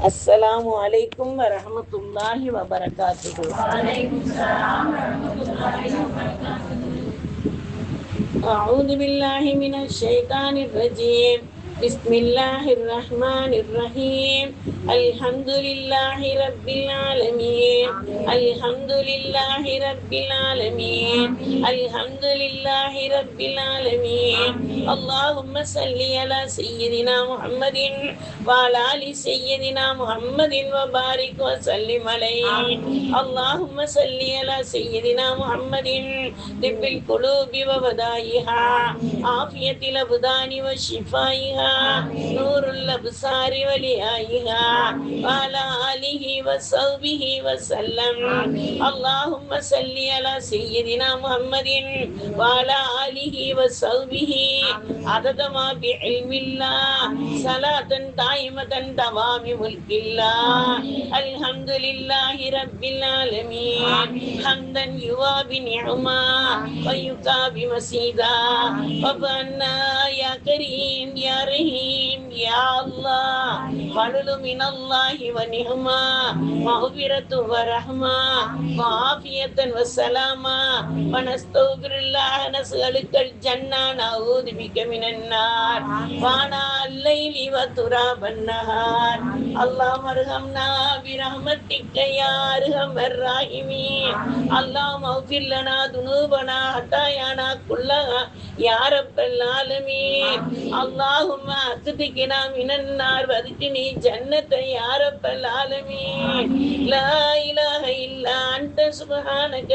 अस्सलामु अलैकुम वरहमतुल्लाहि वबरकातुहू। अऊज़ु बिल्लाहि मिनश शैतानिर रजीम। बिस्मिल्लाहिर रहमानिर रहीम। अल्हम्दुलिल्लाहि रब्बिल आलमीन। अल्हम्दुलिल्लाहि रब्बिल आलमीन। अल्हम्दुलिल्लाहि रब्बिल आलमीन। अल्लाहुम्मा सल्लि अला सय्यिदिना मुहम्मदिन व अला आलि सय्यिदिना मुहम्मदिन व बारिक व सल्लिम अलैहि। अल्लाहुम्मा सल्लि अला सय्यिदिना मुहम्मदिन तिब्बिल कुलूबि व बदाइहा, आफियतिल अब्दानि व शिफाइहा, नूरुल अब्सारि व लियाइहा, व अला आलिहि व सहबिहि व सल्लम। अल्लाहुम्मा सल्लि अला सय्यिदिना मुहम्मदिन व अला आलिहि व सहबिहि अदद मा बिइल्मिल्लाह सलातन दाइमतन दवामि मुल्किल्लाह। अल्हम्दुलिल्लाहि रब्बिल आलमीन हम्दन युवाबि निअमा व युकाबि मसीदा। रब्बना या करीम या रहीम या अल्लाह फज़्लु मिनल्लाहि व निअमा मग़फ़िरतु व रहमा व आफ़ियतन व सलामा व नस्तग़फिरुल्लाह नस्अलुकल जन्ना नऊज़ु बिका मिनन नार व अनाअल लैलि व तुराबन नहार। अल्लाहुम्मा अरहमना बिरहमतिका या अरहमर राहिमीन। अल्लाहुम्मा अग़फ़िर लना दुनूबना हतायाना कुल्लहा या रब्बल आलमीन। अल्लाहुम्मा अक़्दिना मिनन नार व अद्खिलनी जन्नत या रब्बल आलमीन। ला इलाहा इल्ला अंत सुब्हानक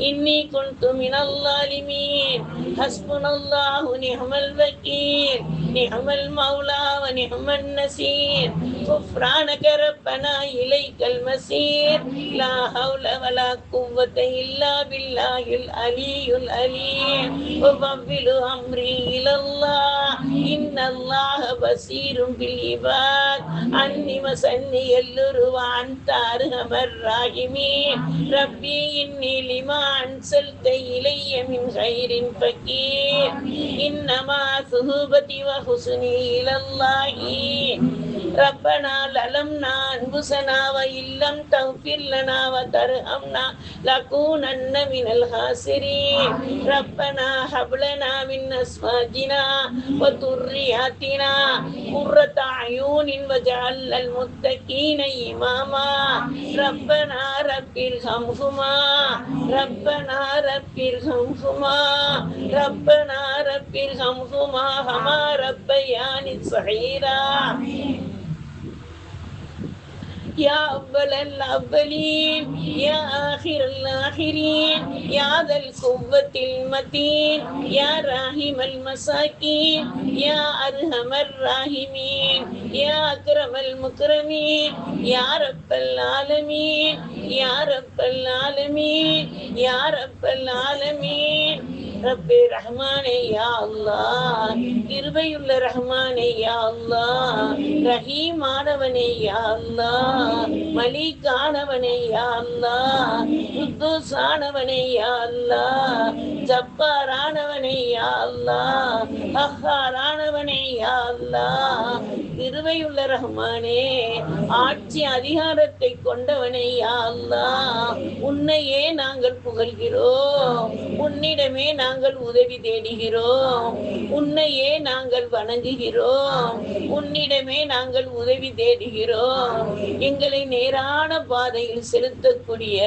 इन्नी कुन्तु मिनल ज़ालिमीन। हस्बुनल्लाहु निअमल वकील निअमल मौला व निअमन नसीर। गुफ़्रानक रब्बना इलैकल मसीर। ला हौला वला कुव्वता इल्ला बिल्लाहिल अलियुल अलीम। उफ़व्विलु अम्री इलल्लाह इन्नल्लाह बसीरुम बिल इबाद। अन्नी मसन्नी यल्लुरु व अन्त अरहमर राहिमीन। रब्बी इन्नी लिमा अंज़ल्त इलैया मिन खैरिन फ़क़ीर। इन्नमा सुहबती व हुस्नी इलल्लाहि। रब्बना ललमना अनफुसना व इल्लम तग़फ़िर लना व तरहमना लकूनन्न मिनल ख़ासिरीन। रब्बना हब लना मिन अज़वाजिना व ज़ुर्रिय्यतिना क़ुर्रता अयुनिन वजअलना लिल-मुत्तक़ीना इमामा। रब्बना रब्बिरहम्हुमा रब्बना रब्बिरहम्हुमा रब्बना रब्बिरहम्हुमा कमा रब्बयानी सग़ीरा। या अव्वलल अव्वलीन या आखिरल आखिरीन या ज़ल कुव्वतिल मतीन या राहिमल मसाकीन या अरहमर राहिमीन या अकरमल मुकरमीन या रब्बल आलमीन या रब्बल आलमीन या रब्बल आलमीन। रब्बे रहमाने या अल्लाह கிருபையுள்ள ரஹ்மானே யா அல்லாஹ், ரஹீமானவனே யா அல்லாஹ், மலிக்கானவனே யா அல்லாஹ், குத்தூஸானவனே யா அல்லாஹ், ஜப்பாரானவனே யா அல்லாஹ், கஹ்ஹாரானவனே யா அல்லாஹ், கிருபையுள்ள ரஹ்மானே ஆட்சி அதிகாரத்தை கொண்டவனே யா அல்லாஹ், உன்னையே நாங்கள் புகழ்கிறோம், உன்னிடமே நாங்கள் உதவி தேடுகிறோம், உன்னையே நாங்கள் வணங்குகிறோம், உன்னிடமே நாங்கள் உதவி தேடுகிறோம். எங்களை நேரான பாதையில் செலுத்தக்கூடிய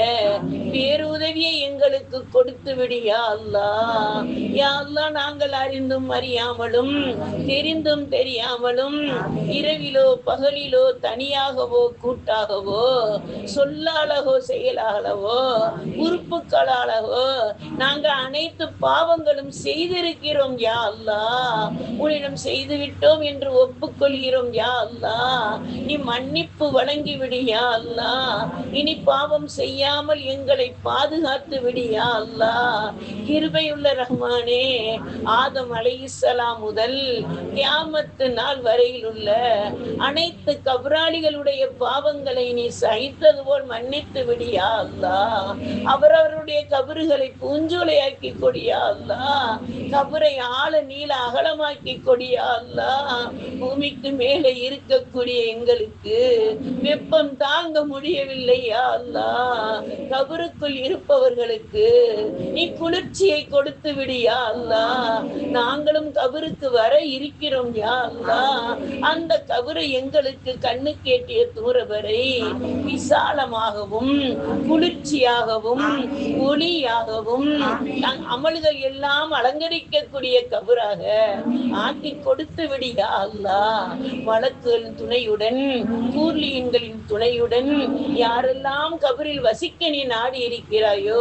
பேருதவியை எங்களுக்கு கொடுத்து விடு யா அல்லாஹ். யா அல்லாஹ், நாங்கள் அறிந்தும் அறியாமலும் தெரிந்தும் தெரியாமலும் இரவிலோ பகலிலோ தனியாகவோ கூட்டாகவோ சொல்லாலவோ செயலாகவோ உறுப்புகளாலவோ நாங்கள் அனைத்து பாவங்களும் செய்திருக்கிறோம் யா அல்லாஹ். உன்னிடம் செய்துவிட்டோம் என்று ஒப்புக்கொள்கிறோம் யா அல்லாஹ். நீ மன்னிப்பு வழங்கிவிடு யா அல்லாஹ். இனி பாவம் செய்யாமல் எங்களை பாதுகாத்து விடு யா அல்லாஹ். கிருபையுள்ள ரஹ்மானே, ஆதம் அலைஹிஸ்ஸலாம் முதல் கியாமத்து நாள் வரையில் உள்ள அனைத்து கபராளிகளுடைய பாவங்களை நீ சகித்தது போல் மன்னித்து விடு யா அல்லாஹ். அவரவருடைய கபறுகளை பூஞ்சோலையாக்கி கொடு யா யா அல்லாஹ். கபரை ஆழ நீள அகலமாக்கி கொடியா அல்லாஹ். பூமிக்கு மேலே இருக்கக்கூடிய எங்களுக்கு வெப்பம் தாங்க முடியவில்லை யா அல்லாஹ். கபருக்குள் இருப்பவர்களுக்கு நீ குளிர்ச்சியை கொடுத்து விடியா அல்லாஹ். நாங்களும் கபருக்கு வர இருக்கிறோம் யா அல்லாஹ். அந்த கபரை எங்களுக்கு கண்ணு கேட்டிய தூர வரை விசாலமாகவும் குளிர்ச்சியாகவும் ஒளியாகவும் அமல்கள் எல்லாம் அலங்கரிக்கக்கூடிய கபராக ஆக்கி கொடுத்து விடியா அல்லாஹ். வழக்குகளின் துணையுடன் கூர்லியன்களின் துணையுடன் யாரெல்லாம் கபரில் வசிக்க நீ நாடி இருக்கிறாயோ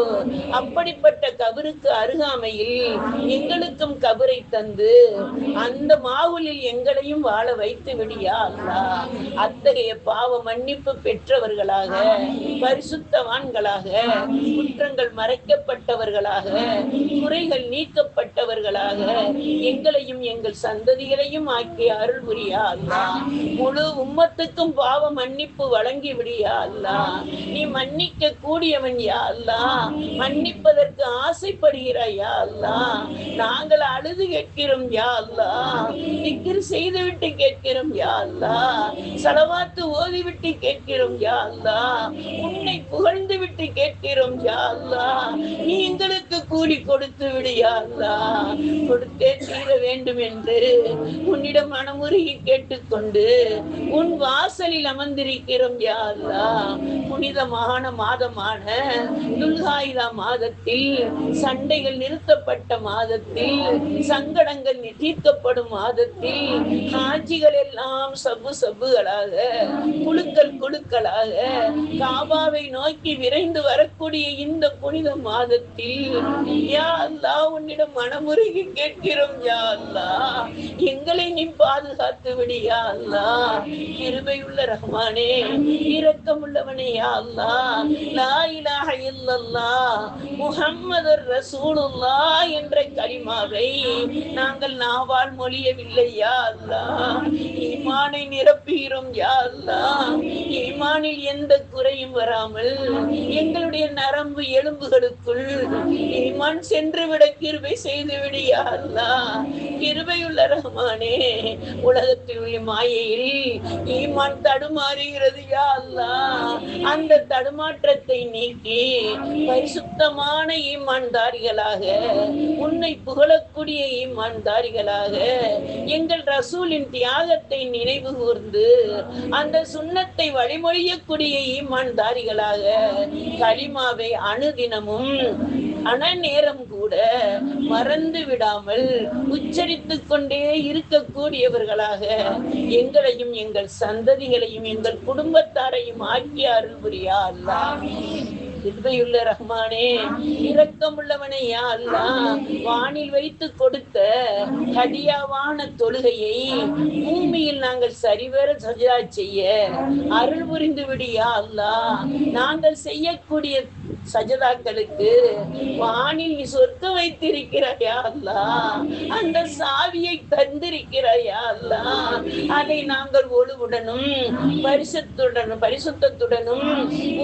அப்படிப்பட்ட கபருக்கு அருகாமையில் எங்களுக்கும் கபரை தந்து அந்த மாவுலில் எங்களையும் வாழ வைத்து விடியா அல்லாஹ். அத்தகைய பாவ மன்னிப்பு பெற்றவர்களாக பரிசுத்தவான்களாக குற்றங்கள் மறைக்கப்பட்டவர்களாக குறைகள் நீக்கப்பட்டவர்களாக எங்களையும் எங்கள் சந்ததிகளையும் ஆக்கிய அருள் புரியா அல்லாஹ். முழு உம்மத்துக்கும் பாவ மன்னிப்பு வழங்கி விடியா அல்லாஹ். நீ மன்னிக்க கூடியவன் யா அல்லாஹ். மன்னிப்பதற்கு ஆசைப்படுகிறாய் யா அல்லாஹ். நாங்கள் அழுது கேட்கிறோம் யா அல்லாஹ். திக்ர் செய்துவிட்டு கேட்கிறோம் யா அல்லாஹ். ஸலவாத்து ஓதிவிட்டு கேட்கிறோம் யா அல்லாஹ். உன்னை புகழ்ந்து விட்டு கேட்கிறோம் யா அல்லாஹ். நீ எங்களுக்கு கூலி கொடுத்து விடு யா அல்லாஹ். கொடுத்தே தீர வேண்டும் என்று உன்னிடம் மனமுருகி கேட்டுக்கொண்டு உன் வாசலில் அமர்ந்திருக்கிறோம் யா அல்லாஹ். புனிதமான மாதமான துல்ஹாயிதா மாதத்தில் சண்டைகள் நிறுத்தப்பட்ட மாதத்தில் சங்கடங்கள் தீர்க்கப்படும் மாதத்தில் காட்சிகள் எல்லாம் சப்புகளாக குழுக்கள் குழுக்களாக காபாவை நோக்கி விரைந்து வரக்கூடிய இந்த புனித மாதத்தில் யா அல்லாஹ் உன்னிடம் மனமுருகி கேட்கிறோம் யா அல்லாஹ். எங்களை நீ பாதுகாத்து விடு யா அல்லாஹ். கிருபையுள்ள ரஹ்மானே இரக்கமுள்ளவனே யா அல்லாஹ். லா இலாஹ இல்லல்லாஹ் முஹம்மதுர் ரசூலுல்லாஹ் என்ற கலிமாவை நாங்கள் நாவால் மொழியவில்லை யா அல்லாஹ். ஈமானை நிரப்புகிறோம் யா அல்லாஹ். ஈமானில் எந்த குறையும் வராமல் எங்களுடைய நரம்பு எலும்புகளுக்குள் ஈமான் சென்று விட கிருபை செய்து விடு யா அல்லாஹ். கிருபையுள்ள ரஹ்மானே உலகத்தில் உள்ள மாயையில் ஈமான் தடுமாறுகிறது யா அல்லாஹ். அந்த தடுமாற்றத்தை நீக்கி பரிசுத்தமான ஈமான்தாரிகளாக உன்னை புகழக்கூடிய ஈமான்தாரிகளாக எங்கள் ரசூலின் தியாகத்தை நினைவு கூர்ந்து அந்த சுன்னத்தை வழிமொழியக்கூடிய ஈமான்தாரிகளாக கலிமாவை அணுதினமும் நேரம் கூட மறந்து விடாமல் உச்சரித்துக் கொண்டே இருக்கக்கூடியவர்களாக எங்களையும் எங்கள் சந்ததிகளையும் எங்கள் குடும்பத்தாரையும் ஆக்கி அருள் புரியா அல்லாஹ். கிருபையுள்ள ரஹ்மானே இரக்கமுள்ளவனே யா அல்லாஹ். வானில் வைத்து கொடுத்த ஹதியாவான தொழுகையை பூமியில் நாங்கள் சரிவர சஜதா செய்ய அருள் புரிந்து விடு யா அல்லாஹ். நாங்கள் செய்யக்கூடிய சஜதாக்களுக்கு வானில் நீ சொர்க்க வைத்திருக்கிறாய் யா அல்லாஹ். அந்த சாவியை தந்திருக்கிறாய் யா அல்லாஹ். அதை நாங்கள் ஒழுவுடனும் பரிசுத்தத்துடனும்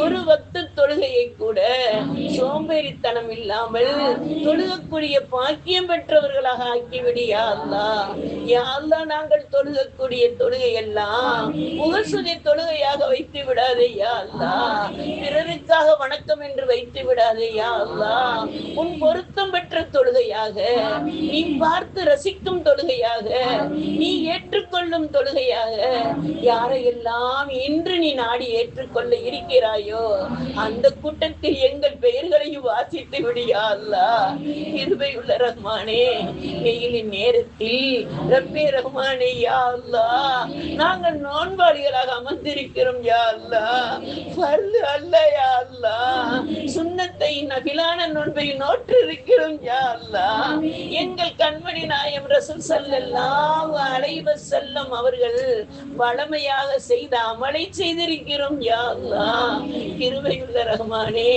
ஒரு வக்து தொழுகையை கூட சோம்பேறித்தனம் இல்லாமல் தொழுகக்கூடிய பாக்கியம் பெற்றவர்களாக ஆக்கிவிடு யா அல்லாஹ். யா அல்லாஹ் நாங்கள் தொழுகக்கூடிய தொழுகை எல்லாம் முகசுதி தொழுகையாக வைத்து விடாதே யா அல்லாஹ். பிறருக்காக வணக்கம் என்று வைத்து விடாதே யா அல்லாஹ். உன் பொருத்தம் பெற்ற தொழுகையாக நீ பார்த்து ரசிக்கும் தொழுகையாக நீ ஏற்றுக்கொள்ளும் தொழுகையாக யாரையெல்லாம் இன்று நீ நாடி ஏற்றுக்கொள்ள இருக்கிறாயோ அந்த கூட்டத்தில் எங்கள் பெயர்களையும் வாசித்து விடியா அல்லாஹ். கிருபையுள்ள ரஹ்மானே வெயிலின் நேரத்தில் ரப்பே ரஹ்மானே யா அல்லாஹ் நாங்கள் நோன்பாளிகளாக அமர்ந்திருக்கிறோம் யா அல்லாஹ். ஃபர்து அல்ல யா அல்லாஹ். சுன்னத்தை நபிலான நோன்பை நோற்று இருக்கிறோம் யா அல்லாஹ். எங்கள் கண்மணி நாயம் ரசூல் ஸல்லல்லாஹு அலைஹி வஸல்லம் அவர்கள் வளமையாக செய்த அமலை செய்திருக்கிறோம் யா அல்லாஹ். கிருபையுள்ள ரஹ்மானே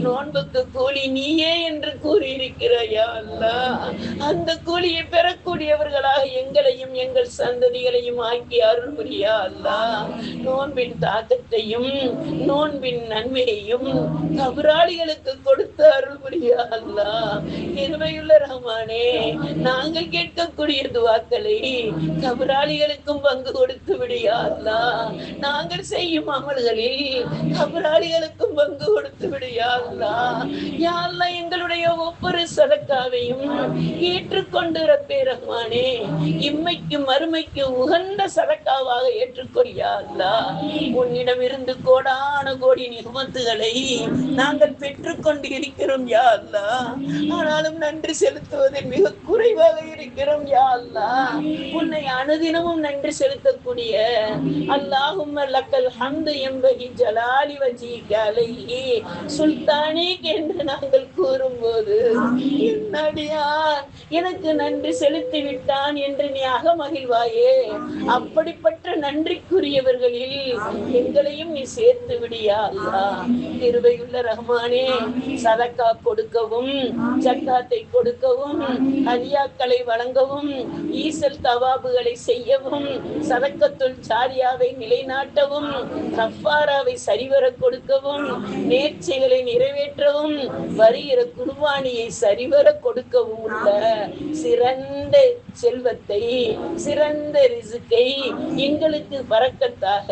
நோன்புக்கு கூலி நீயே என்று கூறியிருக்கிறாய் யா அல்லாஹ். அந்த கூலியை பெறக்கூடியவர்களாக எங்களையும் எங்கள் சந்ததிகளையும் ஆக்கி அருள் புரியா அல்லாஹ். நோன்பின் தாக்கத்தையும் நோன்பின் நன்மையையும் கபர கபராளிகளுக்கு கொடுத்த அருள் புரியா அல்லாஹ். கிருபையுள்ள ரஹ்மானே, நாங்கள் கேட்கக்கூடிய துவாக்களை கபராளிகளுக்கும் பங்கு கொடுத்து விடியா அல்லாஹ். நாங்கள் செய்யும் அமல்களில் கபராளிகளுக்கும் பங்கு கொடுத்து விடியா அல்லாஹ். யா அல்லாஹ், எங்களுடைய ஒவ்வொரு சதக்காவையும் ஏற்றுக்கொண்டு ரப்பே ரஹ்மானே, இம்மைக்கும் மறுமைக்கு உகந்த சதக்காவாக ஏற்றுக்கொள்யா அல்லாஹ். உன்னிடம் இருந்து கோடான கோடி நிகமத்துகளை நாங்கள் பெற்றுக்கொண்டு இருக்கிறோம் யா அல்லாஹ். ஆனாலும் நன்றி செலுத்துவதில் மிக குறைவாக இருக்கிறோம் யா அல்லாஹ். உன்னை அனுதினமும் நன்றி செலுத்தக்கூடிய அல்லாஹும்ம லக்கல் ஹம்து எம்பகி ஜலாலி வஜீக அலைஹி சுல்தானிக் என்று நாங்கள் கூறும்போது, என்னடியான் எனக்கு நன்றி செலுத்தி விட்டான் என்று நீ அகமகிழ்வாயே, அப்படிப்பட்ட நன்றிக்குரியவர்களில் எங்களையும் நீ சேர்த்து விடியா அல்லாஹ். கிருபையுள்ள ரஹ்மானே, சதக்கா கொடுக்கவும், ஜக்காத்தை கொடுக்கவும், ஹதியாக்களை வழங்கவும், ஈசல் தவாபுகளை செய்யவும், சதக்கத்துல் ஜாரியாவை நிலைநாட்டவும், கஃபாராவை சரிவர கொடுக்கவும், நேர்ச்சைகளை நிறைவேற்றவும், வருகிற குர்பானியை சரிவர கொடுக்கவும் உள்ள சிறந்த செல்வத்தை, சிறந்த ரிசுக்கை எங்களுக்கு பரக்கத்தாக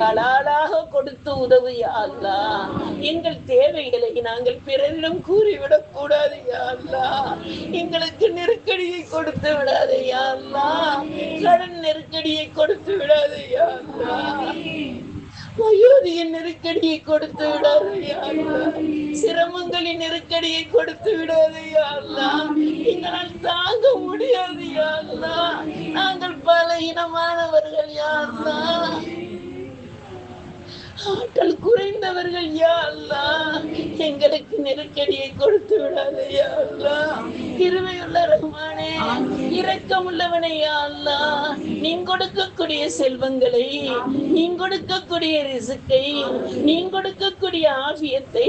ஹலாலாக கொடுத்து உதவு யா அல்லாஹ். எங்கள் தேவைகளை நாங்கள் பிறரிடம் கூறிவிடக் கூடாது யா அல்லாஹ். எங்களுக்கு நெருக்கடியை கொடுத்து விடாதே யா அல்லாஹ். கடன் நெருக்கடியை கொடுத்து விடாதே யா அல்லாஹ். வயோதியின் நெருக்கடியை கொடுத்து விடாதே யா அல்லாஹ். சிரமங்களின் நெருக்கடியை கொடுத்து விடாதே யா அல்லாஹ். எங்களால் தாங்க முடியாது யா அல்லாஹ். நாங்கள் பலவீனமானவர்கள் யா அல்லாஹ். ஆற்றல் குறைந்தவர்கள் யா அல்லாஹ். எங்களுக்கு நெருக்கடியை கொடுத்து விடாதே யா அல்லாஹ். கிருபையுள்ள ரஹ்மானே, இரக்கமுள்ளவனே யா அல்லாஹ். நீ கொடுக்கக்கூடிய செல்வங்களை, நீ கொடுக்கக்கூடிய ரிசுக்கை, நீ கொடுக்கக்கூடிய ஆஃபியத்தை,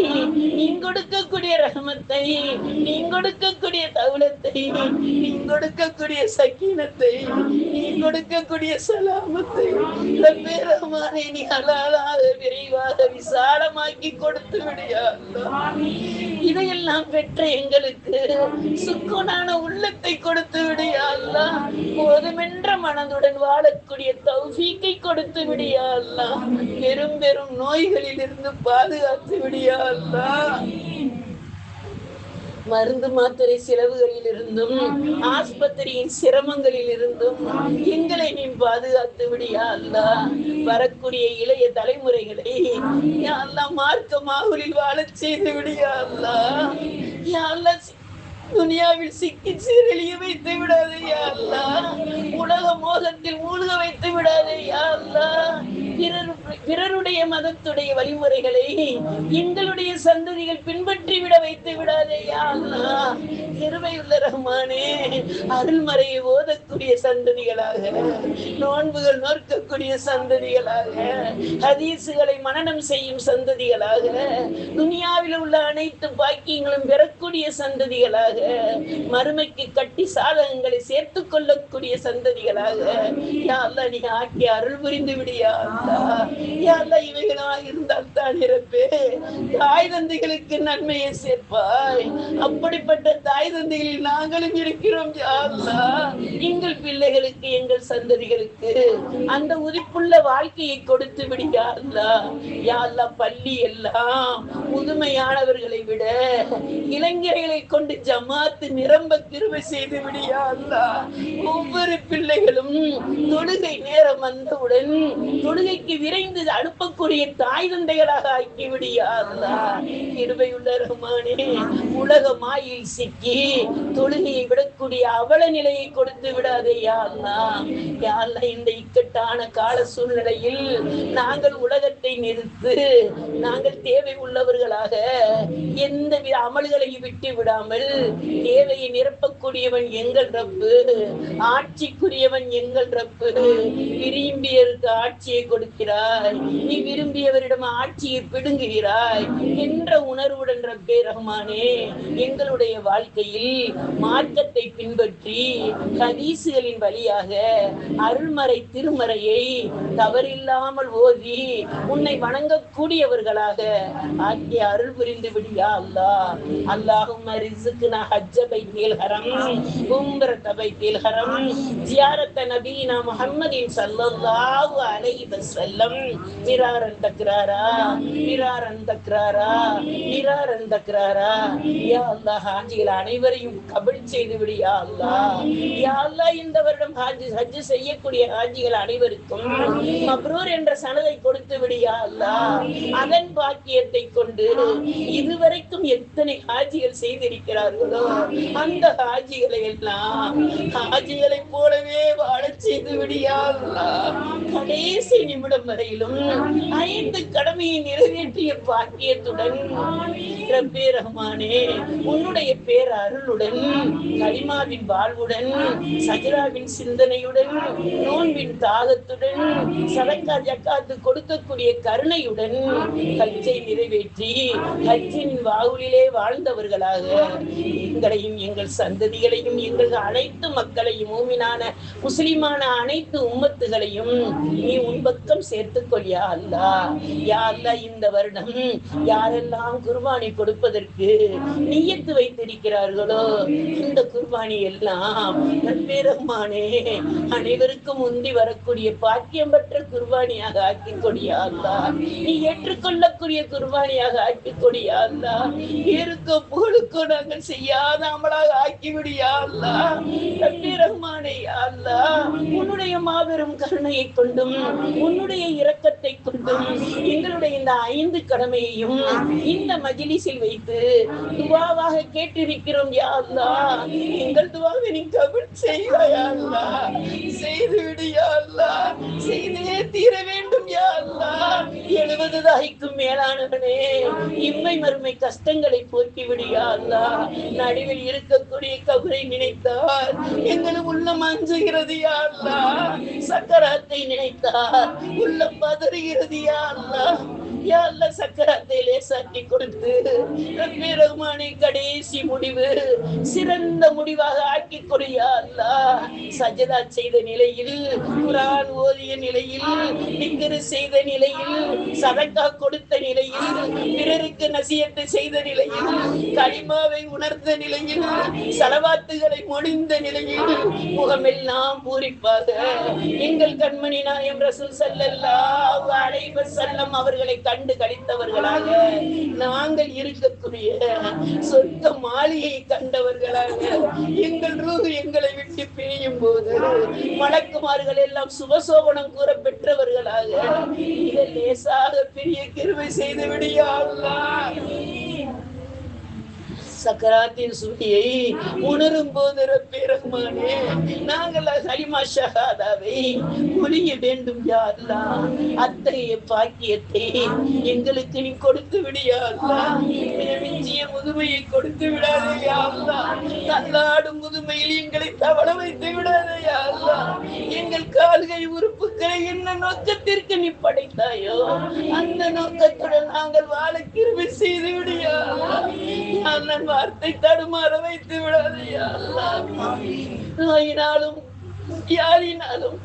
நீ கொடுக்கக்கூடிய ரஹ்மத்தை, நீ கொடுக்கக்கூடிய தௌலத்தை, நீ கொடுக்கக்கூடிய சக்கீனத்தை, நீ கொடுக்கக்கூடிய சலாமத்தை ரப்பே ரஹ்மானே, நீ ஹலாலாக விரைவாக விசாலமாக்கி கொடுத்து விடியா அல்லாஹ். இதையெல்லாம் பெற்ற எங்களுக்கு சுக்குனான உள்ளத்தை கொடுத்து விடியா அல்லாஹ். போதுமென்ற மனதுடன் வாழக்கூடிய தௌஃபீக்கை கொடுத்து விடியா அல்லாஹ். பெரும் பெரும் நோய்களில் இருந்து பாதுகாத்து விடியா அல்லாஹ். மருந்து மாத்திரை செலவுகளில் இருந்தும், ஆஸ்பத்திரியின் சிரமங்களில் இருந்தும் எங்களை நீ பாதுகாத்து விடியா அல்லாஹ். வரக்கூடிய இளைய தலைமுறைகளை யா அல்லாஹ் மார்க்க மாவுலில் வாழச் செய்து விடியா அல்லாஹ். யா அல்லாஹ், துனியாவில் சிக்கி சீரழிய வைத்து விடாதே யா அல்லாஹ். உலக மோகத்தில் மூழ்க வைத்து விடாதே யா அல்லாஹ். பிறருடைய மதத்துடைய வழிமுறைகளை எங்களுடைய சந்ததிகள் பின்பற்றி விட வைத்து விடாதே யா அல்லாஹ். கிருபையுள்ள ரஹ்மானே, அருள்மறையை ஓதக்கூடிய சந்ததிகளாக, நோன்புகள் நோக்கக்கூடிய சந்ததிகளாக, ஹதீசுகளை மனனம் செய்யும் சந்ததிகளாக, துனியாவில் உள்ள அனைத்து பாக்கியங்களும் பெறக்கூடிய சந்ததிகளாக, மறுமைக்கு கட்டி சாதகங்களை சேர்த்து கொள்ளக்கூடிய சந்ததிகளாக யா அல்லாஹ் நீ ஆக்கி அருள் புரிந்து விடியா அல்லாஹ். யா அல்லாஹ், இவைகளாக இருந்தால் தான் இறப்பே தாய் தந்தைகளுக்கு நன்மையை சேர்ப்பாய். அப்படிப்பட்ட தாய் தந்தைகளில் நாங்களும் இருக்கிறோம் யா அல்லாஹ். எங்கள் பிள்ளைகளுக்கு, எங்கள் சந்ததிகளுக்கு அந்த உதிப்புள்ள வாழ்க்கையை கொடுத்து விடியா அல்லாஹ். யா அல்லாஹ், பள்ளி எல்லாம் முதுமையானவர்களை விட இளைஞர்களை கொண்டு ஜமாத்து நிரம்ப கிருபை செய்து விடியா அல்லாஹ். ஒவ்வொரு பிள்ளைகளும் தொழுகை நேரம் வந்தவுடன் தொழுகைக்கு விரைந்து அனுப்பக்கூடிய தாய் தந்தைகளாக ஆக்கி விடியா அல்லாஹ். கிருபையுள்ள ரஹ்மானே, உலக மாயில் சிக்கி தொழுகையை விடக்கூடிய அவல நிலையை கொடுத்து விடாதே யா அல்லாஹ். யா அல்லாஹ், இந்த இக்கட்டான கால சூழ்நிலையில் நாங்கள் உலகத்தை நிறுத்து, நாங்கள் தேவை உள்ளவர்களாக எந்த அமல்களை விட்டு விடாமல் தேவையை நிரப்பக்கூடியவன் எங்கள் ரப்பு, ஆட்சிக்குரியவன் எங்கள் ரப்பு. விரும்பியருக்கு ஆட்சியை கொடுக்கிறாய், நீ விரும்பியவரிடம் ஆட்சியை பிடுங்குகிறாய் என்ற உணர்வுடன் ரப்பே ரஹ்மானே எங்களுடைய வாழ்க்கை வாழ்க்கையில் மார்க்கத்தை பின்பற்றி ஹதீசுகளின் வழியாக அருள்மறை திருமறையை தவறில்லாமல் ஓதி உன்னை வணங்கக்கூடியவர்களாக ஆகிய அருள் புரிந்து விடியா அல்லாஹ். அல்லாஹும்ம ரிஸ்க்னா ஹஜ்ஜ பைத்தில் ஹரம் உம்ரத பைத்தில் ஹரம் ஜியாரத்த நபீனா முஹம்மதின் ஸல்லல்லாஹு அலைஹி வஸல்லம் மிராரன் தக்ராரா மிராரன் தக்ராரா மிராரன் தக்ராரா. யா அல்லாஹ் ஹாஜிகள் அனைவரையும் கபூல் செய்து விடு யா அல்லாஹ். யா அல்லாஹ் இந்த வருடம் ஹஜ் செய்யக்கூடிய ஹாஜிகள் அனைவருக்கும் மப்ரூர் என்ற சனதை கொடுத்து விடு யா அல்லாஹ். அதன் பாக்கியத்தை கொண்டு இதுவரைக்கும் எத்தனை ஹாஜிகள் செய்திருக்கிறார்களோ அந்த ஹாஜிகளை எல்லாம் ஹாஜிகளை போலவே வாழ செய்து விடு யா அல்லாஹ். கடைசி நிமிடம் வரையிலும் 5 கடமையை நிறைவேற்றிய பாக்கியத்துடன் ரப்பே ரஹ்மானே உன்னுடைய பேர் அருளுடன் கலிமாவின் வாழ்வுடன் சஜ்ராவின் சிந்தனையுடன் நோன்பின் தாகத்துடன் சதக்கா ஜக்காத்து கொடுக்கக்கூடிய கருணையுடன் ஹஜ்ஜை நிறைவேற்றி ஹஜ்ஜின் வாகுலிலே வாழ்ந்தவர்களாக எங்களையும் எங்கள் சந்ததிகளையும் எங்கள் அனைத்து மக்களையும் மூமினான முஸ்லிமான அனைத்து உம்மத்துகளையும் நீ உன் பக்கம் சேர்த்துக் கொள்ளியா அல்லாஹ். யா அல்லாஹ் இந்த வருடம் யாரெல்லாம் குர்பானி கொடுப்பதற்கு நியத்து வைத்திருக்கிறார்களோ இந்த குர்பானி எல்லாம் ரப்பே ரஹ்மானே அனைவருக்கும் முந்தி வரக்கூடிய பாக்கியம் பெற்ற குர்பானியாக ஆக்கி கொடியா அல்லாஹ். நீ ஏற்றுக்கொள்ளக்கூடிய குர்பானியாக ஆக்கி கொடியா அல்லாஹ். ஏருக்கோ புகழுக்கோ நாங்கள் செய்யாத அமலாக ஆக்கிவிடியா அல்லாஹ். ரப்பே ரஹ்மானே யா அல்லாஹ் உன்னுடைய மாபெரும் கருணையை கொண்டும் உன்னுடைய இரக்கத்தை கொண்டும் எங்களுடைய இந்த 5 கடமையையும் இந்த மஜ்லிஸில் வைத்து துஆவாக கேட்டிருக்கிறோம் யா அல்லாஹ். எங்கள் துஆவை நீ கபூல் செய்வாய் யா அல்லாஹ். செய்து விடு யா அல்லாஹ். செய்தே தீர வேண்டும் யா அல்லாஹ். 70 தாய்க்கும் மேலானவனே இம்மை மறுமை கஷ்டங்களை போக்கி விடு யா அல்லாஹ். நடுவில் இருக்கக்கூடிய கபரை நினைத்தால் எங்களும் உள்ளம் அஞ்சுகிறது யா அல்லாஹ். சக்கராத்தை நினைத்தால் உள்ளம் பதறுகிறது யா அல்லாஹ். யா அல்லாஹ் சக்கராத்தை லேசாக்கி கொடுத்து ரப்பே ரஹ்மானே கடைசி முடிவு சிறந்த முடிவாக ஆக்கி கொடு யா அல்லாஹ். சஜதா செய்த நிலையில் குர்ஆன் ஓதிய நிலையில் திக்ர் செய்த நிலையில் சதக்கா கொடுத்த நிலையில் பிறருக்கு நசியத்து செய்த நிலையில் கலிமாவை உணர்ந்த நிலையில் ஸலவாத்துகளை மொழிந்த நிலையில் முகமெல்லாம் பூரிப்பாக எங்கள் கண்மணி நாயகம் ரசூல் ஸல்லல்லாஹு அலைஹி வஸல்லம் அவர்களை கண்டு கழித்தவர்களாக நாங்கள் இருக்கக்கூடிய சொர்க்க மாளிகை கண்டவர்களாக எங்கள் ரூஹ் எங்களை விட்டு பிரியும் போது மலக்குமார்கள் எல்லாம் சுபசோபனம் கூற பெற்றவர்களாக இதை லேசாக பெரிய கிருபை செய்து விடு யா அல்லாஹ். சக்கராத்தின் சுழியை உணரும் போது ரப்பே ரஹ்மானே நாங்கள் கலிமா ஷஹாதாவை புரிய வேண்டும் யா அல்லாஹ். அத்தகைய பாக்கியத்தை எங்களுக்கு நீ கொடுத்து விடு யா அல்லாஹ். மிஞ்சிய முதுமையை கொடுத்து விடாதே யா அல்லாஹ். தள்ளாடும் முதுமையில் எங்களை தவள வைத்து விடாதே யா அல்லாஹ். எங்கள் கால்கை உறுப்புகளை என்ன நோக்கத்திற்கு நீ படைத்தாயோ அந்த நோக்கத்துடன் நாங்கள் வாழ கிருபை செய்து விடு யா அல்லாஹ். வார்த்தை தடுமாற வைத்து விடாதே யா அல்லாஹ். நோயினாலும் யாரினாலும்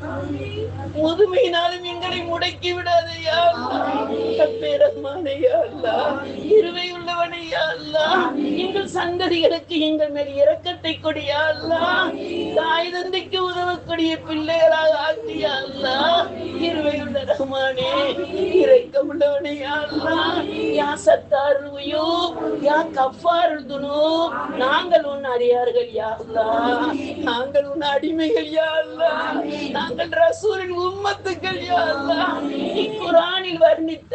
முதுமையினாலும் எங்களை முடக்கி விடாதே யா அல்லாஹ். ரப்பே ரஹ்மானே யா அல்லாஹ் கிருபை உள்ளவனே யா அல்லாஹ். எங்கள் சந்ததிகளுக்கு எங்கள் மேல் இரக்கத்தை கொடு யா அல்லாஹ். தாய் தந்தைக்கு உதவக்கூடிய பிள்ளைகளாக ஆக்கி யா அல்லாஹ். கிருபை உள்ள ரஹ்மானே இரக்கம் உள்ளவனே யா அல்லாஹ். யா சத்தாருல் உயூப் யா கஃபாருல் துனூப் நாங்கள் உன் அடியார்கள் யா அல்லாஹ். நாங்கள் உன் அடிமைகள் யா அல்லாஹ். நாங்கள் ரசூலின் உம்மத்துக்கள் யா அல்லாஹ். நீ குர்ஆனில் வர்ணித்த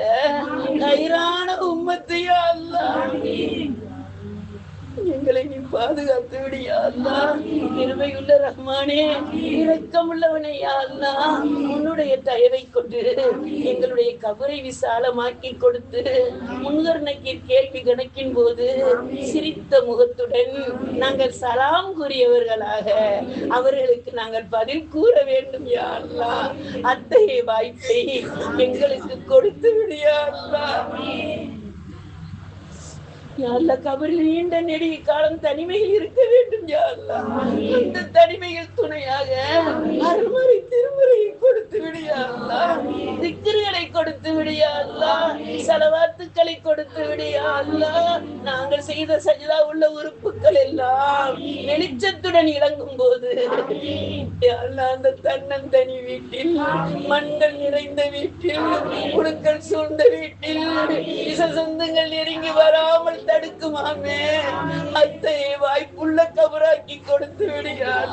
கைரான உம்மத்து யா அல்லாஹ். எங்களை நீ பாதுகாத்து விடு யா அல்லாஹ். கிருபையுள்ள ரஹ்மானே இரக்கமுள்ளவனே யா அல்லாஹ். உன்னுடைய தயவை கொண்டு எங்களுடைய கபரை விசாலமாக்கி கொடுத்து முன்கர் நக்கீர் கேள்வி கணக்கின் போது சிரித்த முகத்துடன் நாங்கள் சலாம் கூறியவர்களாக அவர்களுக்கு நாங்கள் பதில் கூற வேண்டும் யா அல்லாஹ். அத்தகைய வாய்ப்பை எங்களுக்கு கொடுத்து விடு யா அல்லாஹ். யாழ்லா கபரில் நீண்ட நெடிய காலம் தனிமையில் இருக்க வேண்டும் யாழ்லா. அந்த தனிமையில் துணையாக அருள்மறை திருமுறையை கொடுத்து விடியாள்லா, திக்ருகளை கொடுத்து விடியாள்லா, ஸலவாத்துக்களை கொடுத்து விடியாள்லா. நாங்கள் செய்த சஜ்தா உள்ள உறுப்புகள் எல்லாம் வெளிச்சத்துடன் இறங்கும் போது யாழ்லா, அந்த தன்னந்தனி வீட்டில், மண்கள் நிறைந்த வீட்டில், புழுக்கள் சூழ்ந்த வீட்டில் சொந்தங்கள் நெருங்கி வராமல் தடுக்குமாமே, அத்தையை வாய்ப்புள்ள கபராக்கி கொடுத்து விடுகிறார்.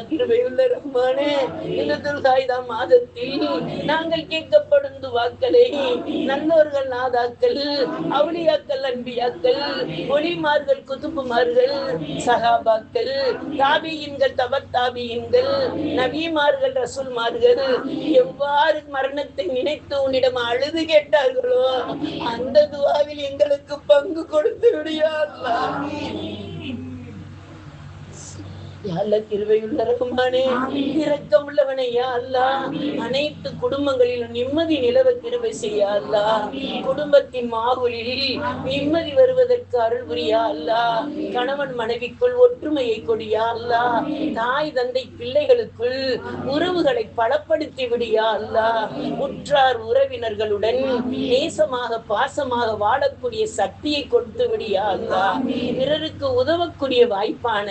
கிருபையுள்ள ரஹ்மானே, இந்த துல்காய்தா மாதத்தில் நாங்கள் கேட்கப்படும் துவாக்களை நல்லோர்கள், நாதாக்கள், அவுலியாக்கள், அன்பியாக்கள், ஒளிமார்கள், குதுபுமார்கள், சஹாபாக்கள், தாபியின்கள், தபத்தாபியின்கள், நபிமார்கள், ரசூல்மார்கள் எவ்வாறு மரணத்தை நினைத்து உன்னிடம் அழுது கேட்டார்களோ அந்த துவாவில் எங்களுக்கு பங்கு கொடுத்து விடியா அல்லாஹ். கிருபையுள்ள ரஹ்மானே, இரக்கம் உள்ளவனே யா அல்லாஹ், அனைத்து குடும்பங்களிலும் நிம்மதி நிலவ கிருபை செய்ய அல்லாஹ். குடும்பத்தின் மாகுலில் நிம்மதி வருவதற்கு அருள் புரியா அல்லாஹ். கணவன் மனைவிக்குள் ஒற்றுமையை கொடியா அல்லாஹ். தாய் தந்தை பிள்ளைகளுக்குள் உறவுகளை பலப்படுத்தி விடியா அல்லாஹ். உற்றார் உறவினர்களுடன் நேசமாக பாசமாக வாழக்கூடிய சக்தியை கொடுத்து விடியா அல்லாஹ். பிறருக்கு உதவக்கூடிய வாய்ப்பான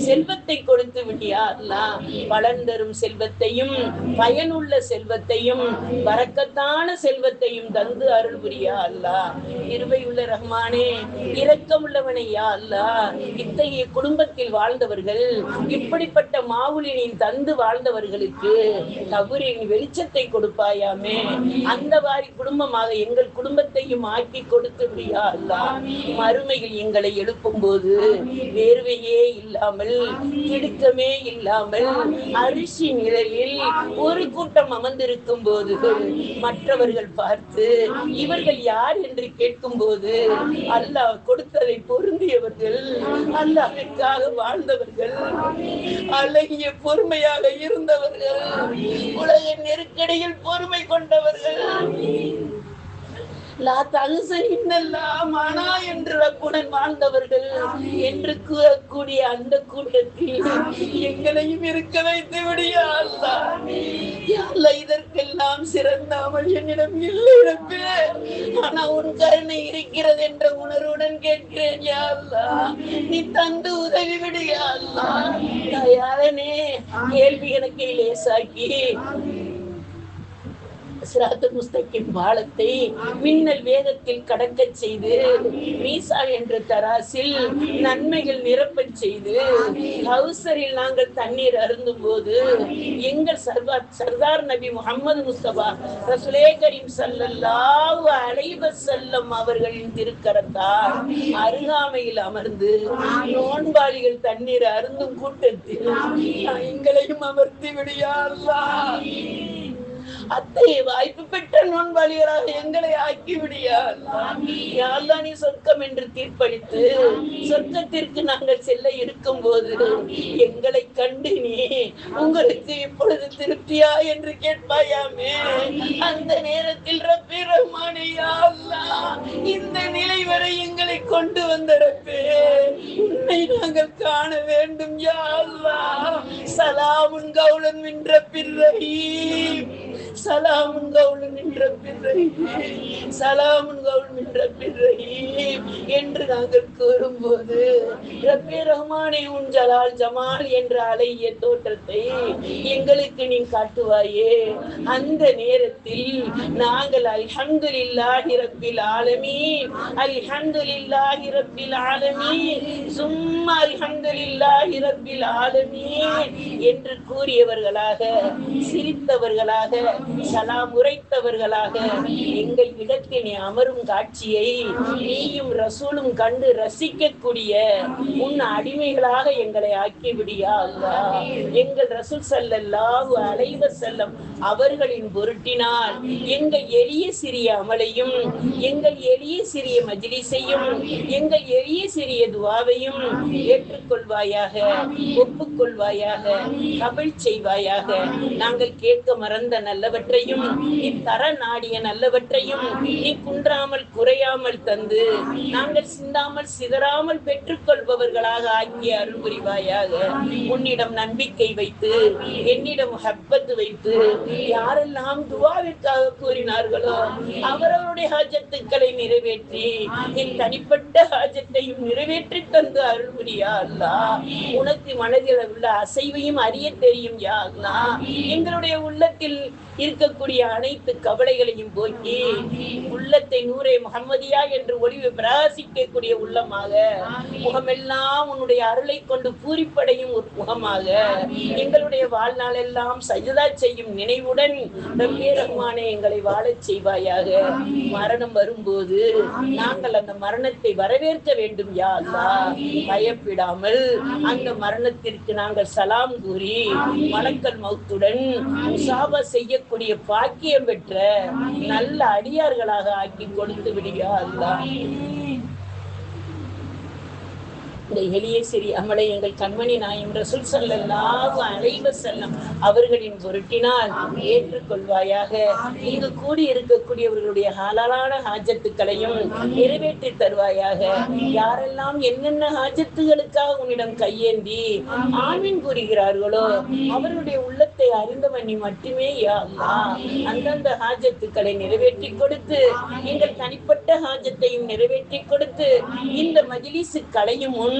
செல்வத்தை கொடுத்து விடியா அல்லாஹ். பலன் தரும் செல்வத்தையும் பயனுள்ள செல்வத்தையும் பரக்கத்தான செல்வத்தையும் தந்து அருள் புரியா அல்லாஹ். கிருபையுள்ள ரஹ்மானே, இரக்கமுள்ளவனே யா அல்லாஹ். இத்தகைய குடும்பத்தில் வாழ்ந்தவர்கள், இப்படிப்பட்ட மாவுலினின் தந்து வாழ்ந்தவர்களுக்கு கபரின் வெளிச்சத்தை கொடுப்பாயாமே. அந்த வாரி குடும்பமாக எங்கள் குடும்பத்தையும் ஆக்கி கொடுத்து விடியா அல்லாஹ். மறுமையில் எங்களை எழுப்பும் போது வேர்வையே இல்லாமல், திடுக்கமே இல்லாமல், அரிசி நிழலில் ஒரு கூட்டம் அமர்ந்திருக்கும் போது மற்றவர்கள் பார்த்து இவர்கள் யார் என்று கேட்கும் போது அல்லாஹ் கொடுத்ததை பொருந்தியவர்கள், அல்லாஹ்விற்காக வாழ்ந்தவர்கள், அழகிய பொறுமையாக இருந்தவர்கள், உலக நெருக்கடியில் பொறுமை கொண்டவர்கள், என்று ரப்புடன் வாழ்ந்தவர்கள் என்று கூறக்கூடிய அந்த கூட்டத்தில் எங்களையும் இருக்க வைத்து விடியா அல்லாஹ். இதற்கெல்லாம் சிறந்த அமல் என்னிடம் இல்லை, ஆனா உன் கருணை இருக்கிறது என்ற உணர்வுடன் கேட்கிறேன் யா அல்லாஹ். நீ தந்து உதவி விடியா அல்லாஹ். தயாரனே, கேள்வி எனக்கு லேசாக்கி சிராத்துல் முஸ்தகிம் பாலத்தை மின்னல் வேகத்தில் கடக்க செய்து, மீசா என்ற தராசில் நன்மைகள் நிரப்பச் செய்து, கௌசரில் நாங்கள் தண்ணீர் அருந்தும் போது எங்கள் சர்தார் நபி முஹம்மது முஸ்தபா ரசூலே கரீம் ஸல்லல்லாஹு அலைஹி வஸல்லம் அவர்களின் திருக்கரத்தால் அருகாமையில் அமர்ந்து நோன்பாளிகள் தண்ணீர் அருந்தும் கூட்டத்தில் எங்களையும் அமர்த்தி விடியா அல்லாஹ். அத்தகைய வாய்ப்பு பெற்ற நோன்பாளிகளாக எங்களை ஆக்கி விடியா அல்லாஹ். நீ சொர்க்கம் என்று தீர்ப்பளித்து சொர்க்கத்திற்கு நாங்கள் செல்ல இருக்கும் போது எங்களை கண்டு நீ உங்களுக்கு இப்பொழுது திருப்தியா என்று கேட்பாயாமே. அந்த நேரத்தில் ரப்பே ரஹ்மானே யா அல்லாஹ், இந்த நிலை வரை எங்களை கொண்டு வந்த ரப்பே, உன்னை நாங்கள் காண வேண்டும் யா அல்லாஹ். சலாமுன் கௌலன் மின் ரப்பிர் ரஹீம், சலாமுன் கௌலன் மின் ரப்பிர் ரஹீம், சலாமுன் கௌலன் மின் ரப்பிர் ரஹீம் என்று நாங்கள் கூறும்போது ரப்பே ரஹ்மானே, உன் ஜலால் ஜமால் என்ற அழகிய தோற்றத்தை எங்களுக்கு நீ காட்டுவாயே. அந்த நேரத்தில் நாங்கள் அல்ஹம்துலில்லாஹி ரப்பில் ஆலமீன், அல்ஹம்துலில்லாஹி ரப்பில் ஆலமீன், சும்மா அல்ஹம்துலில்லாஹி ரப்பில் ஆலமீன் என்று கூறியவர்களாக, சிரித்தவர்களாக, சலாம் உரைத்தவர்களாக எங்கள் இடத்தில் நீ அமரும் காட்சியை நீயும் ரசூலும் கண்டு ரசிக்கக்கூடிய உன் அடிமைகளாக எங்களை ஆக்கிவிடியா அல்லாஹ். எங்கள் ரசூல் ஸல்லல்லாஹு அலைஹி வஸல்லம் அவர்களின் பொருட்டினால் எங்கள் எளிய சிறிய அமலையும், எங்கள் எளிய சிறிய மஜ்லிஸையும், எங்கள் எளிய சிறிய துஆவையும் ஏற்றுக்கொள்வாயாக, ஒப்புக்கொள்வாயாக, கபூல் செய்வாயாக. நாங்கள் கேட்க மறந்த நல்லவர் நல்லவற்றையும் நீ தர நாடிய நல்லவற்றையும் நீ குன்றாமல் குறையாமல் தந்து நாங்கள் சிந்தாமல் சிதறாமல் பெற்றுக்கொள்பவர்களாக ஆக்கிய அருள் புரிவாயாக. உன்னிடம் நம்பிக்கை வைத்து என்னிடம் ஹப்பத்து வைத்து யாரெல்லாம் துவாவிற்காக கூறினார்களோ அவரவருடைய ஹாஜத்துக்களை நிறைவேற்றி என் தனிப்பட்ட ஹாஜத்தையும் நிறைவேற்றி தந்து அருள் புரியா அல்லாஹ். உனக்கு மனதில் உள்ள அசைவையும் அறிய தெரியும் யா அல்லாஹ். எங்களுடைய உள்ளத்தில் இருக்கக்கூடிய அனைத்து கவலைகளையும் போக்கி உள்ளத்தை நூரே முஹம்மதியா என்று ஒளிவு பிரகாசிக்கக்கூடிய உள்ளமாக முகமெல்லாம் உன்னுடைய அருளை கொண்டு பூரிப்படையும் ஒரு முகமாக எங்களுடைய வாழ்நாள் எல்லாம் சஜதா செய்யும் நினைவுடன் ரப்பே ரஹ்மானே எங்களை வாழச் செய்வாயாக. மரணம் வரும்போது நாங்கள் அந்த மரணத்தை வரவேற்க வேண்டும் யா அல்லாஹ். பயப்படாமல் அந்த மரணத்திற்கு நாங்கள் சலாம் கூறி மலக்கல் மௌத்துடன் முசாபா செய்யக்கூடிய பாக்கியம் பெற்ற நல்ல அடியார்களாக ஆக்கி கொடுத்து விடியா அல்லாஹ். இந்த எளிய சிறி அமலை எங்கள் கண்மணி நாயம் ரசூல் ஸல்லல்லாஹு அலைஹி வஸல்லம் அவர்களின் பொருட்டினால் ஏற்றுக்கொள்வாயாக. இங்கு கூடி இருக்கக்கூடியவர்களுடைய ஹலாலான ஹாஜத்துக்களையும் நிறைவேற்றி தருவாயாக. யாரெல்லாம் என்னென்ன ஹாஜத்துகளுக்காக உன்னிடம் கையேந்தி ஆமீன் கூறுகிறார்களோ அவர்களுடைய உள்ளத்தை அறிந்தவன் நீ மட்டுமே யா அல்லாஹ். அந்தந்த ஹாஜத்துக்களை நிறைவேற்றி கொடுத்து எங்கள் தனிப்பட்ட ஹாஜத்தையும் நிறைவேற்றி கொடுத்து இந்த மஜ்லிஸ் கலையும் முன்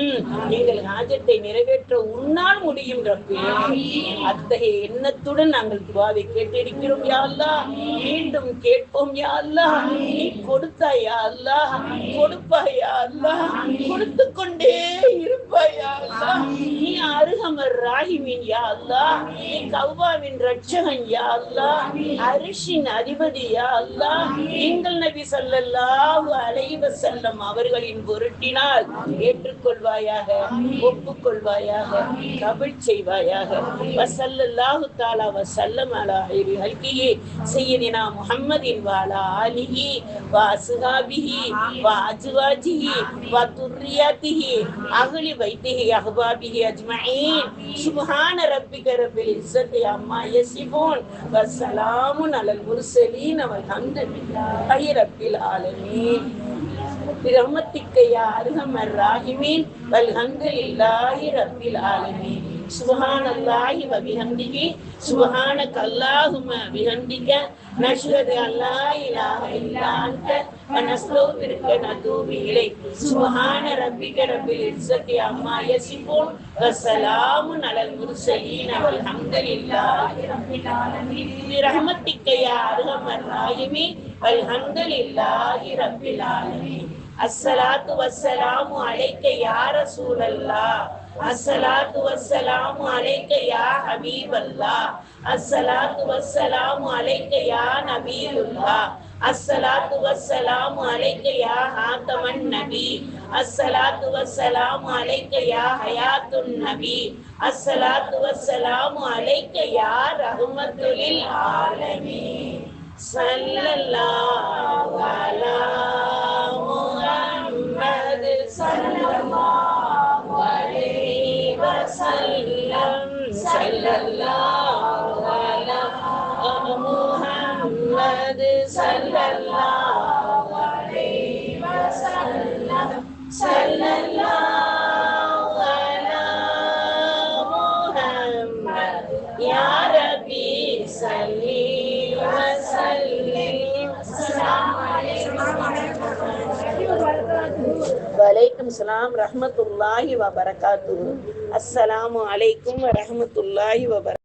எங்கள் ஹாஜத்தை நிறைவேற்ற உன்னால் முடியும் ரப்பே. அத்தகைய எண்ணத்துடன் நாங்கள் துஆவை கேட்டிருக்கிறோம் யா அல்லாஹ். மீண்டும் கேட்போம் யா அல்லாஹ். நீ கொடுத்தாய் யா அல்லாஹ், கொடுப்பாய் யா அல்லாஹ், கொடுத்து கொண்டே இருப்பாய் யா அல்லாஹ். நீ அர்ஹமர் ராஹிமீன் யா அல்லாஹ். நீ கவ்வாவின் ரட்சகன் யா அல்லாஹ், அரிஷின் அதிபதி யா அல்லாஹ். எங்கள் நபி ஸல்லல்லாஹு அலைஹி வஸல்லம் அவர்களின் பொருட்டினால் ஏற்றுக்கொள்வாயாக, ஒப்புக்கொள்வாயாக, கபூல் செய்வாயாக. வஸல்லல்லாஹு தஆலா வஸல்லம் அலா ஹைரி ஹல்கிஹி சய்யிதினா முஹம்மதின் வ அலா ஆலிஹி வ அஸ்ஹாபிஹி வ அஸ்வாஜிஹி வ துர்ரியாத்திஹி அஹ்லி பைத்திஹி அஹ்பாபிஹி அஜ்மஈன். சுப்ஹான ரப்பிக ரப்பில் இஸ்ஸத்தி அம்மா யசிஃபூன் வ ஸலாமுன் அலல் முர்ஸலீன் வல்ஹம்துலில்லாஹி ரப்பில் ஆலமீன். برحمتك يا أرحم الراحمين والحمد لله رب العالمين. سبحان الله وبحمده سبحانك اللهم بحمدك نشهد أن لا إله إلا أنت ونستغفرك ونتوب إليك. سبحان ربك رب العزة عما يصفون وسلام على المرسلين والحمد لله رب العالمين. برحمتك يا أرحم الراحمين والحمد لله رب العالمين. الصلاة والسلام عليك يا رسول الله. الصلاة والسلام عليك يا حبيب الله. الصلاة والسلام عليك يا نبي الله. الصلاة والسلام عليك يا خاتم النبي. الصلاة والسلام عليك يا حياة النبي. الصلاة والسلام عليك يا رحمة للعالمين. صلى الله على محمد صلى الله عليه وسلم. صلى الله على محمد صلى الله عليه وسلم. صلى الله على محمد يا ربي صل وسلم. السلام عليكم வலைக்கும் சலாம் ரஹ்மத்துல்லாஹி வ பரகாத்துஹு. அஸ்ஸலாமு அலைக்கும் வ ரஹ்மத்துல்லாஹி வ பரகாத்துஹு.